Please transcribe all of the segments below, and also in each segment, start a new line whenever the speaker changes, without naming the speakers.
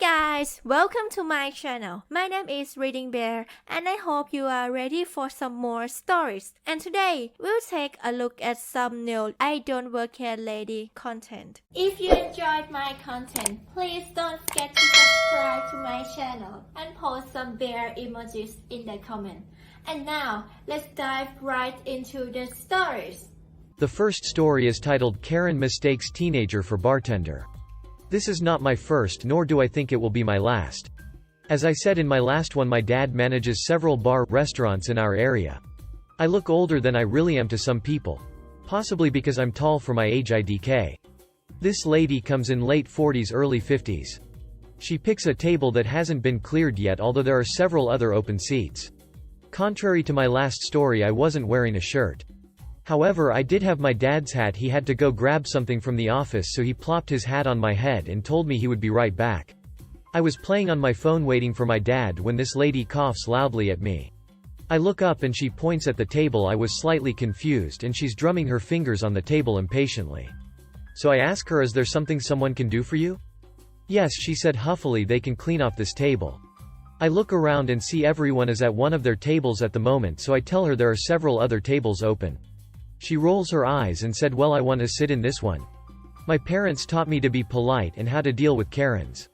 guys, welcome to my channel. My name is ReadingBear and I hope you are ready for some more stories. And today, we'll take a look at some new I Don't Work Here Lady content. If you enjoyed my content, please don't forget to subscribe to my channel and post some bear emojis in the comment. And now, let's dive right into the stories.
The first story is titled Karen Mistakes Teenager for Bartender. This is not my first, nor do I think it will be my last. As I said in my last one, my dad manages several restaurants in our area. I look older than I really am to some people. Possibly because I'm tall for my age. IDK. This lady comes in late 40s, early 50s. She picks a table that hasn't been cleared yet, although there are several other open seats. Contrary to my last story, I wasn't wearing a shirt. However, I did have my dad's hat. He had to go grab something from the office, so he plopped his hat on my head and told me he would be right back. I was playing on my phone waiting for my dad when this lady coughs loudly at me. I look up and she points at the table. I was slightly confused and she's drumming her fingers on the table impatiently. So I ask her, is there something someone can do for you? Yes, she said huffily, they can clean off this table. I look around and see everyone is at one of their tables at the moment, so I tell her there are several other tables open. She rolls her eyes and said, well, I want to sit in this one. My parents taught me to be polite and how to deal with Karens.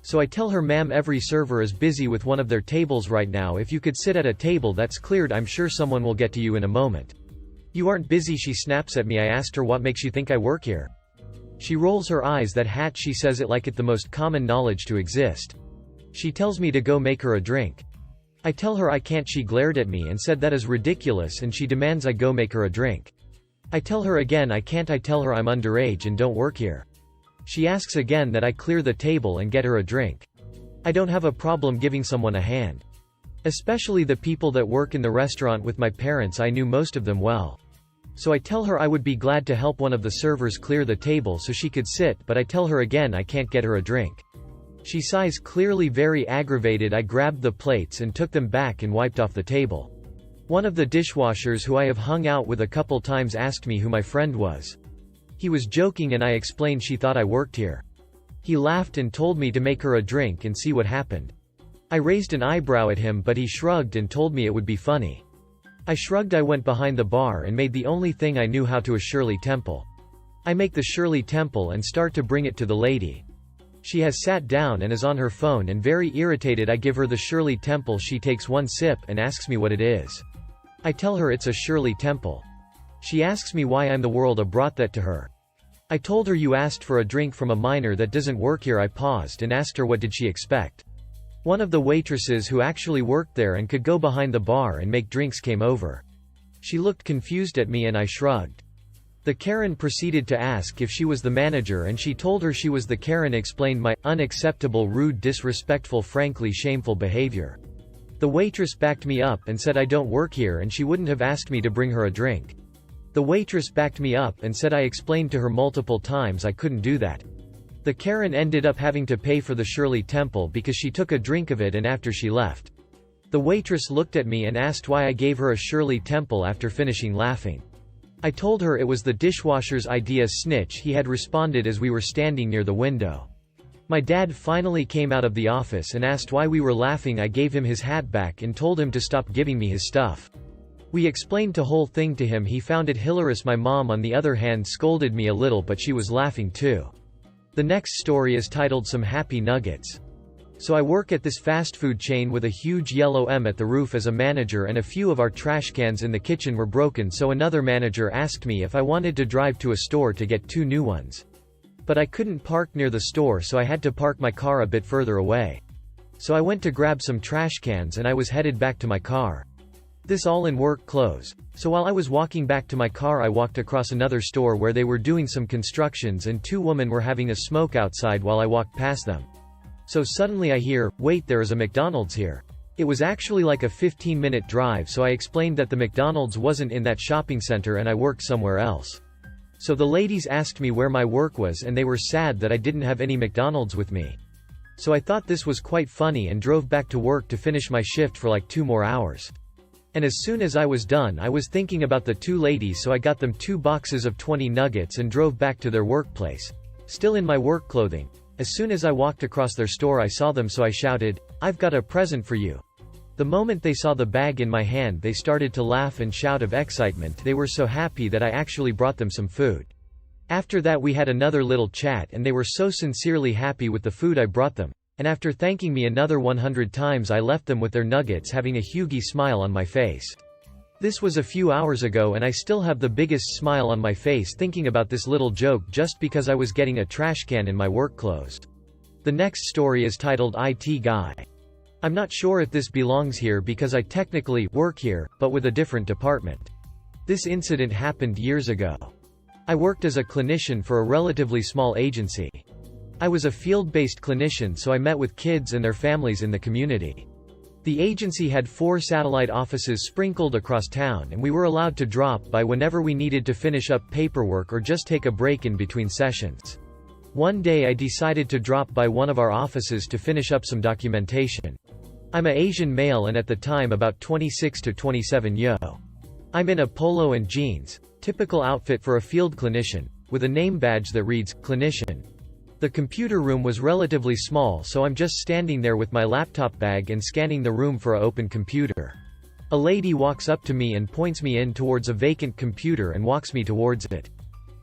So I tell her, ma'am, every server is busy with one of their tables right now. If you could sit at a table that's cleared, I'm sure someone will get to you in a moment. You aren't busy, she snaps at me. I asked her, what makes you think I work here? She rolls her eyes. That hat, she says it like it's the most common knowledge to exist. She tells me to go make her a drink. I tell her I can't. She glared at me and said that is ridiculous, and she demands I go make her a drink. I tell her again I can't. I tell her I'm underage and don't work here. She asks again that I clear the table and get her a drink. I don't have a problem giving someone a hand. Especially the people that work in the restaurant with my parents. I knew most of them well. So I tell her I would be glad to help one of the servers clear the table so she could sit, but I tell her again I can't get her a drink. She sighs, clearly very aggravated. I grabbed the plates and took them back and wiped off the table. One of the dishwashers who I have hung out with a couple times asked me who my friend was. He was joking and I explained she thought I worked here. He laughed and told me to make her a drink and see what happened. I raised an eyebrow at him, but he shrugged and told me it would be funny. I shrugged. I went behind the bar and made the only thing I knew how to, a Shirley Temple. I make the Shirley Temple and start to bring it to the lady. She has sat down and is on her phone and very irritated. I give her the Shirley Temple. She takes one sip and asks me what it is. I tell her it's a Shirley Temple. She asks me why I'm the world. I brought that to her. I told her, you asked for a drink from a minor that doesn't work here. I paused and asked her what did she expect. One of the waitresses who actually worked there and could go behind the bar and make drinks came over. She looked confused at me and I shrugged. The Karen proceeded to ask if she was the manager, and she told her she was. The Karen explained my unacceptable, rude, disrespectful, frankly shameful behavior. The waitress backed me up and said I don't work here and she wouldn't have asked me to bring her a drink. The waitress backed me up and said I explained to her multiple times I couldn't do that. The Karen ended up having to pay for the Shirley Temple because she took a drink of it, and after she left, the waitress looked at me and asked why I gave her a Shirley Temple after finishing laughing. I told her it was the dishwasher's idea. Snitch, he had responded as we were standing near the window. My dad finally came out of the office and asked why we were laughing. I gave him his hat back and told him to stop giving me his stuff. We explained the whole thing to him. He found it hilarious. My mom, on the other hand, scolded me a little, but she was laughing too. The next story is titled Some Happy Nuggets. So I work at this fast food chain with a huge yellow M at the roof as a manager, and a few of our trash cans in the kitchen were broken, so another manager asked me if I wanted to drive to a store to get 2 new ones. But I couldn't park near the store, so I had to park my car a bit further away. So I went to grab some trash cans and I was headed back to my car. This all in work clothes. So while I was walking back to my car, I walked across another store where they were doing some constructions and 2 women were having a smoke outside while I walked past them. So suddenly I hear, wait, there is a McDonald's here. It was actually like a 15-minute drive, so I explained that the McDonald's wasn't in that shopping center and I worked somewhere else. So the ladies asked me where my work was and they were sad that I didn't have any McDonald's with me. So I thought this was quite funny and drove back to work to finish my shift for like 2 more hours. And as soon as I was done, I was thinking about the 2 ladies, so I got them 2 boxes of 20 nuggets and drove back to their workplace. Still in my work clothing. As soon as I walked across their store I saw them, so I shouted, "I've got a present for you." The moment they saw the bag in my hand they started to laugh and shout of excitement. They were so happy that I actually brought them some food. After that we had another little chat and they were so sincerely happy with the food I brought them, and after thanking me another 100 times I left them with their nuggets having a huge smile on my face. This was a few hours ago and I still have the biggest smile on my face thinking about this little joke just because I was getting a trash can in my work clothes. The next story is titled IT Guy. I'm not sure if this belongs here because I technically work here, but with a different department. This incident happened years ago. I worked as a clinician for a relatively small agency. I was a field-based clinician, so I met with kids and their families in the community. The agency had 4 satellite offices sprinkled across town and we were allowed to drop by whenever we needed to finish up paperwork or just take a break in between sessions. One day I decided to drop by one of our offices to finish up some documentation. I'm an Asian male and at the time about 26 to 27 yo. I'm in a polo and jeans, typical outfit for a field clinician, with a name badge that reads, clinician. The computer room was relatively small, so I'm just standing there with my laptop bag and scanning the room for an open computer. A lady walks up to me and points me in towards a vacant computer and walks me towards it.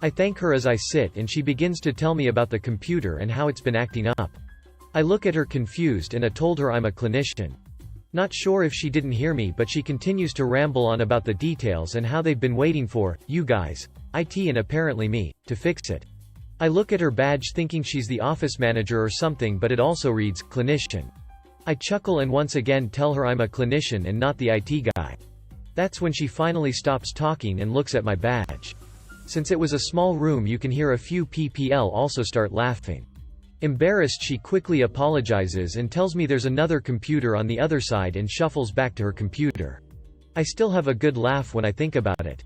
I thank her as I sit and she begins to tell me about the computer and how it's been acting up. I look at her confused and I told her I'm a clinician. Not sure if she didn't hear me, but she continues to ramble on about the details and how they've been waiting for, you guys, IT and apparently me, to fix it. I look at her badge thinking she's the office manager or something, but it also reads, clinician. I chuckle and once again tell her I'm a clinician and not the IT guy. That's when she finally stops talking and looks at my badge. Since it was a small room you can hear a few PPL also start laughing. Embarrassed she quickly apologizes and tells me there's another computer on the other side and shuffles back to her computer. I still have a good laugh when I think about it.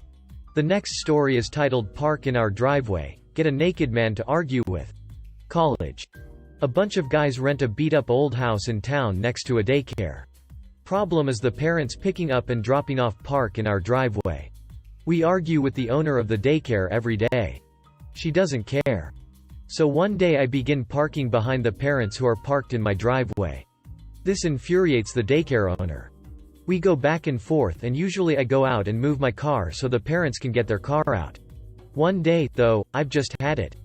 The next story is titled Park in Our Driveway, Get a Naked Man to Argue With. College. A bunch of guys rent a beat-up old house in town next to a daycare. Problem is the parents picking up and dropping off park in our driveway. We argue with the owner of the daycare every day. She doesn't care. So one day I begin parking behind the parents who are parked in my driveway. This infuriates the daycare owner. We go back and forth and usually I go out and move my car so the parents can get their car out. One day, though, I've just had it.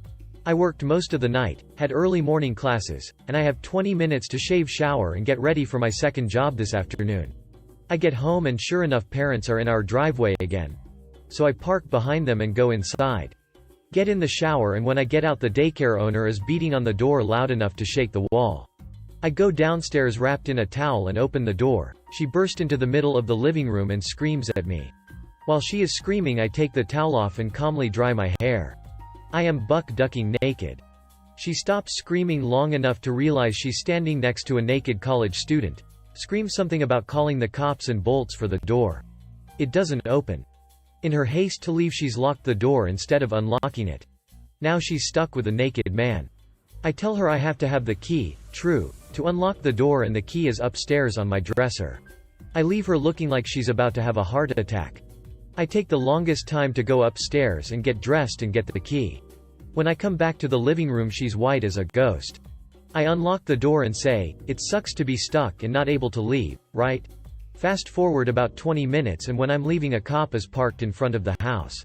I worked most of the night, had early morning classes, and I have 20 minutes to shave, shower and get ready for my second job this afternoon. I get home and sure enough parents are in our driveway again. So I park behind them and go inside. Get in the shower and when I get out the daycare owner is beating on the door loud enough to shake the wall. I go downstairs wrapped in a towel and open the door. She burst into the middle of the living room and screams at me. While she is screaming I take the towel off and calmly dry my hair. I am buck ducking naked. She stops screaming long enough to realize she's standing next to a naked college student. Screams something about calling the cops and bolts for the door. It doesn't open. In her haste to leave she's locked the door instead of unlocking it. Now she's stuck with a naked man. I tell her I have to have the key, true, to unlock the door and the key is upstairs on my dresser. I leave her looking like she's about to have a heart attack. I take the longest time to go upstairs and get dressed and get the key. When I come back to the living room she's white as a ghost. I unlock the door and say, it sucks to be stuck and not able to leave, right? Fast forward about 20 minutes and when I'm leaving a cop is parked in front of the house.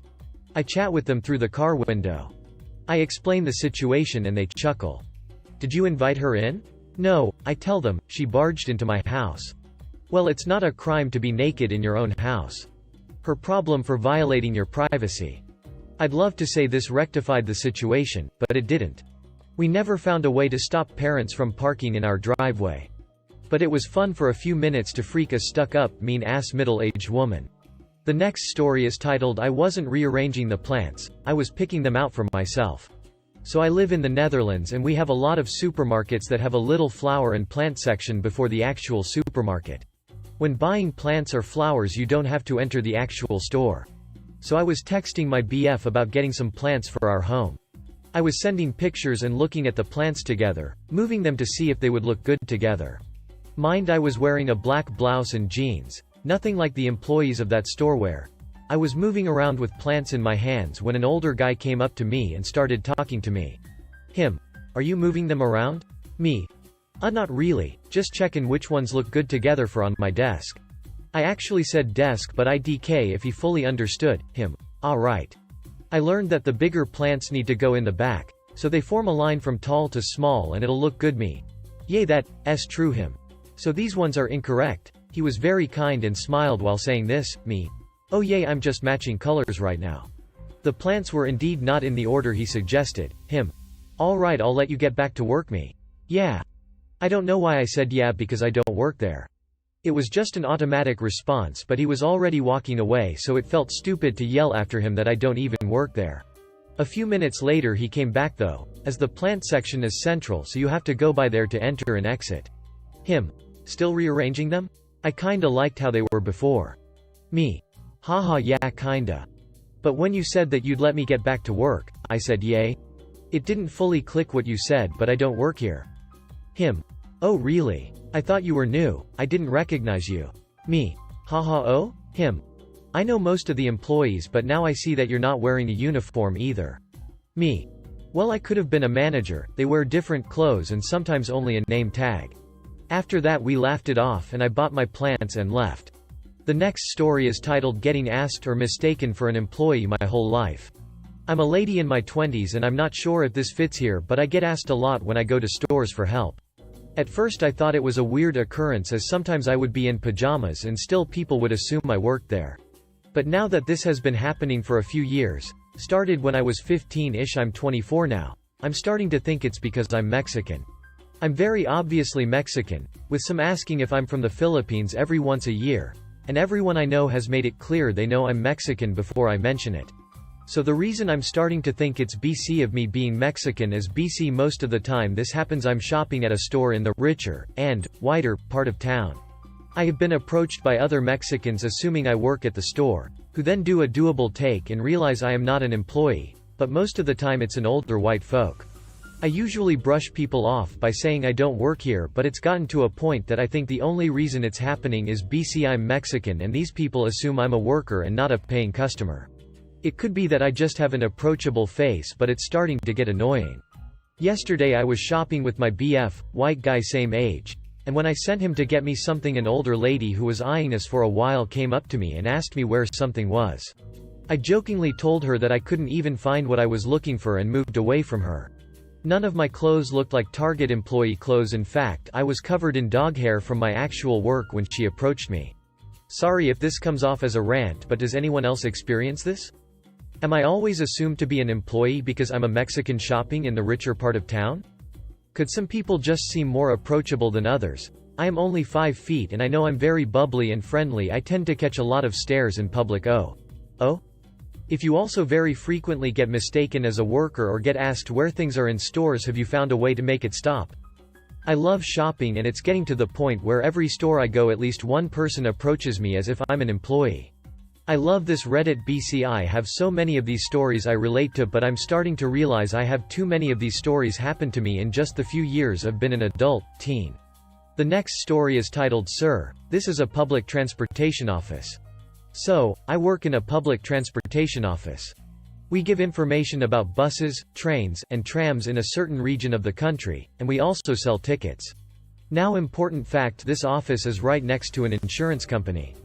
I chat with them through the car window. I explain the situation and they chuckle. Did you invite her in? No, I tell them, she barged into my house. Well, it's not a crime to be naked in your own house. Her problem for violating your privacy. I'd love to say this rectified the situation, but it didn't. We never found a way to stop parents from parking in our driveway. But it was fun for a few minutes to freak a stuck-up, mean-ass middle-aged woman. The next story is titled I wasn't rearranging the plants, I was picking them out for myself. So I live in the Netherlands and we have a lot of supermarkets that have a little flower and plant section before the actual supermarket. When buying plants or flowers you don't have to enter the actual store. So I was texting my BF about getting some plants for our home. I was sending pictures and looking at the plants together, moving them to see if they would look good together. Mind I was wearing a black blouse and jeans, nothing like the employees of that store wear. I was moving around with plants in my hands when an older guy came up to me and started talking to me. Him. Are you moving them around? Me. Not really, just checking which ones look good together for on my desk. I actually said desk but IDK if he fully understood. Him. Alright. I learned that the bigger plants need to go in the back, so they form a line from tall to small and it'll look good. Me. Yay, that's true. Him. So these ones are incorrect. He was very kind and smiled while saying this. Me. Oh yay, I'm just matching colors right now. The plants were indeed not in the order he suggested. Him. Alright, I'll let you get back to work. Me. Yeah. I don't know why I said yeah because I don't work there. It was just an automatic response, but he was already walking away, so it felt stupid to yell after him that I don't even work there. A few minutes later he came back though, as the plant section is central so you have to go by there to enter and exit. Him. Still rearranging them? I kinda liked how they were before. Me. Haha, yeah, kinda. But when you said that you'd let me get back to work, I said yay. It didn't fully click what you said, but I don't work here. Him. Oh really? I thought you were new, I didn't recognize you. Me. Haha, oh? Him. I know most of the employees but now I see that you're not wearing a uniform either. Me. Well, I could have been a manager, they wear different clothes and sometimes only a name tag. After that we laughed it off and I bought my plants and left. The next story is titled Getting Asked or Mistaken for an Employee My Whole Life. I'm a lady in my 20s and I'm not sure if this fits here, but I get asked a lot when I go to stores for help. At first I thought it was a weird occurrence as sometimes I would be in pajamas and still people would assume I worked there. But now that this has been happening for a few years, started when I was 15-ish, I'm 24 now, I'm starting to think it's because I'm Mexican. I'm very obviously Mexican, with some asking if I'm from the Philippines every once a year, and everyone I know has made it clear they know I'm Mexican before I mention it. So the reason I'm starting to think it's BC of me being Mexican is BC most of the time this happens I'm shopping at a store in the richer, and, whiter, part of town. I have been approached by other Mexicans assuming I work at the store, who then do a doable take and realize I am not an employee, but most of the time it's an older white folk. I usually brush people off by saying I don't work here, but it's gotten to a point that I think the only reason it's happening is BC I'm Mexican and these people assume I'm a worker and not a paying customer. It could be that I just have an approachable face, but it's starting to get annoying. Yesterday I was shopping with my BF, white guy same age, and when I sent him to get me something, an older lady who was eyeing us for a while came up to me and asked me where something was. I jokingly told her that I couldn't even find what I was looking for and moved away from her. None of my clothes looked like Target employee clothes. In fact, I was covered in dog hair from my actual work when she approached me. Sorry if this comes off as a rant, but does anyone else experience this? Am I always assumed to be an employee because I'm a Mexican shopping in the richer part of town? Could some people just seem more approachable than others? I am only 5 feet and I know I'm very bubbly and friendly. I tend to catch a lot of stares in public. Oh? If you also very frequently get mistaken as a worker or get asked where things are in stores, have you found a way to make it stop? I love shopping and it's getting to the point where every store I go at least one person approaches me as if I'm an employee. I love this Reddit BC. I have so many of these stories I relate to, but I'm starting to realize I have too many of these stories happen to me in just the few years I've been an adult, teen. The next story is titled Sir, this is a public transportation office. So, I work in a public transportation office. We give information about buses, trains, and trams in a certain region of the country, and we also sell tickets. Now, important fact, this office is right next to an insurance company.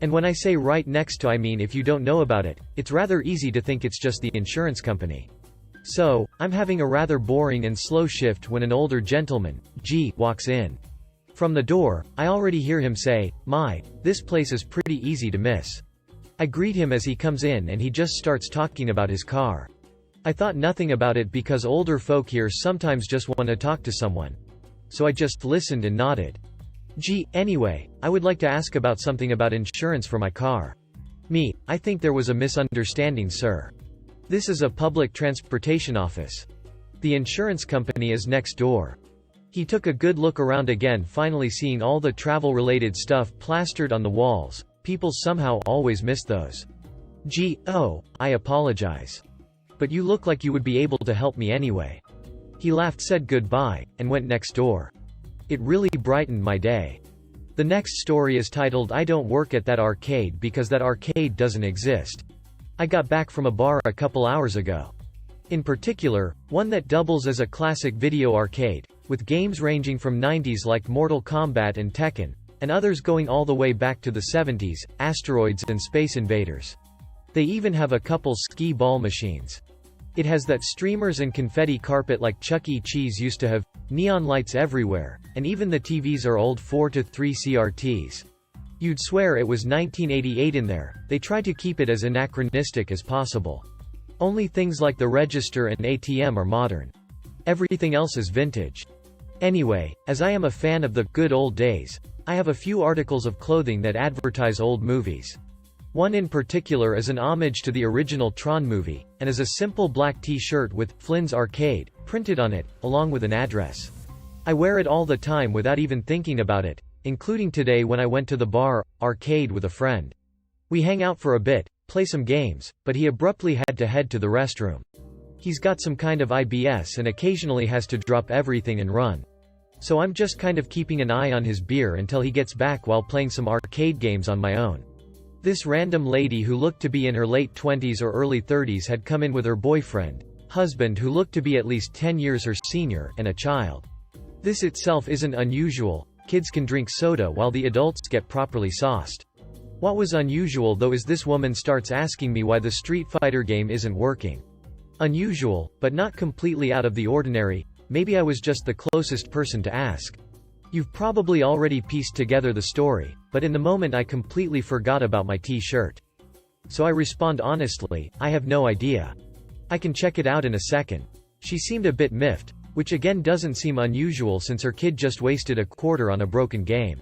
And when I say right next to, I mean if you don't know about it, it's rather easy to think it's just the insurance company. So, I'm having a rather boring and slow shift when an older gentleman, G, walks in. From the door, I already hear him say, "My, this place is pretty easy to miss." I greet him as he comes in and he just starts talking about his car. I thought nothing about it because older folk here sometimes just want to talk to someone. So I just listened and nodded. Gee, anyway, I would like to ask about something about insurance for my car. Me, I think there was a misunderstanding, sir. This is a public transportation office. The insurance company is next door. He took a good look around again, finally seeing all the travel-related stuff plastered on the walls. People somehow always miss those. Gee, oh, I apologize. But you look like you would be able to help me anyway. He laughed, said goodbye, and went next door. It really brightened my day. The next story is titled I Don't Work at That Arcade Because That Arcade Doesn't Exist. I got back from a bar a couple hours ago. In particular, one that doubles as a classic video arcade, with games ranging from 90s like Mortal Kombat and Tekken, and others going all the way back to the 70s, Asteroids and Space Invaders. They even have a couple ski ball machines. It has that streamers and confetti carpet like Chuck E. Cheese used to have, neon lights everywhere, and even the TVs are old 4:3 CRTs. You'd swear it was 1988 in there. They try to keep it as anachronistic as possible. Only things like the register and ATM are modern. Everything else is vintage. Anyway, as I am a fan of the good old days, I have a few articles of clothing that advertise old movies. One in particular is an homage to the original Tron movie, and is a simple black t-shirt with Flynn's Arcade printed on it, along with an address. I wear it all the time without even thinking about it, including today when I went to the bar arcade with a friend. We hang out for a bit, play some games, but he abruptly had to head to the restroom. He's got some kind of IBS and occasionally has to drop everything and run. So I'm just kind of keeping an eye on his beer until he gets back while playing some arcade games on my own. This random lady who looked to be in her late 20s or early 30s had come in with her boyfriend, husband who looked to be at least 10 years her senior, and a child. This itself isn't unusual. Kids can drink soda while the adults get properly sauced. What was unusual though is this woman starts asking me why the Street Fighter game isn't working. Unusual, but not completely out of the ordinary. Maybe I was just the closest person to ask. You've probably already pieced together the story, but in the moment I completely forgot about my t-shirt. So I respond honestly, I have no idea. I can check it out in a second. She seemed a bit miffed, which again doesn't seem unusual since her kid just wasted a quarter on a broken game.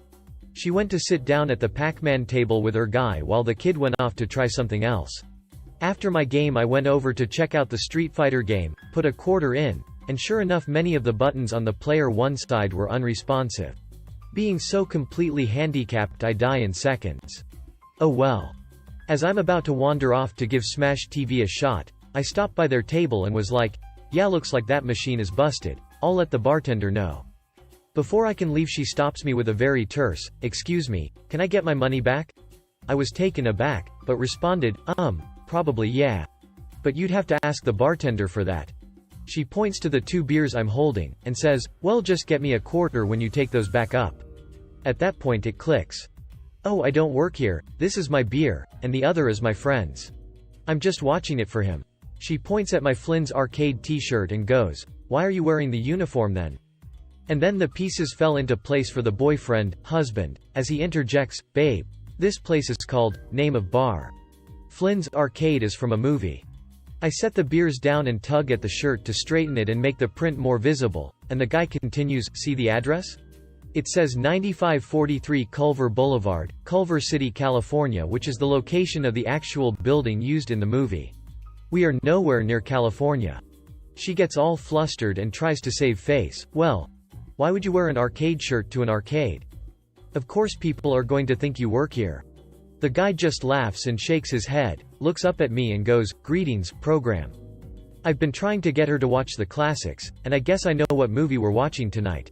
She went to sit down at the Pac-Man table with her guy while the kid went off to try something else. After my game I went over to check out the Street Fighter game, put a quarter in, and sure enough many of the buttons on the player one side were unresponsive. Being so completely handicapped I die in seconds. Oh well. As I'm about to wander off to give Smash TV a shot, I stopped by their table and was like, yeah, looks like that machine is busted. I'll let the bartender know. Before I can leave she stops me with a very terse, excuse me, can I get my money back? I was taken aback, but responded, probably yeah. But you'd have to ask the bartender for that. She points to the 2 beers I'm holding, and says, well just get me a quarter when you take those back up. At that point it clicks. Oh, I don't work here, this is my beer, and the other is my friend's. I'm just watching it for him. She points at my Flynn's Arcade t-shirt and goes, why are you wearing the uniform then? And then the pieces fell into place for the boyfriend, husband, as he interjects, babe, this place is called, name of bar. Flynn's Arcade is from a movie. I set the beers down and tug at the shirt to straighten it and make the print more visible, and the guy continues, see the address? It says 9543 Culver Boulevard, Culver City, California, which is the location of the actual building used in the movie. We are nowhere near California. She gets all flustered and tries to save face. Well, why would you wear an arcade shirt to an arcade? Of course people are going to think you work here. The guy just laughs and shakes his head, looks up at me and goes, greetings, program. I've been trying to get her to watch the classics, and I guess I know what movie we're watching tonight.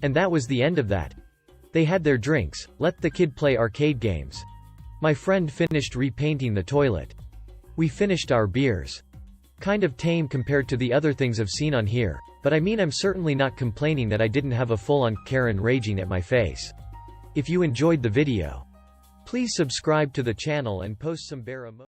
And that was the end of that. They had their drinks, let the kid play arcade games. My friend finished repainting the toilet. We finished our beers. Kind of tame compared to the other things I've seen on here, but I mean I'm certainly not complaining that I didn't have a full-on Karen raging at my face. If you enjoyed the video, please subscribe to the channel and post some bear emojis.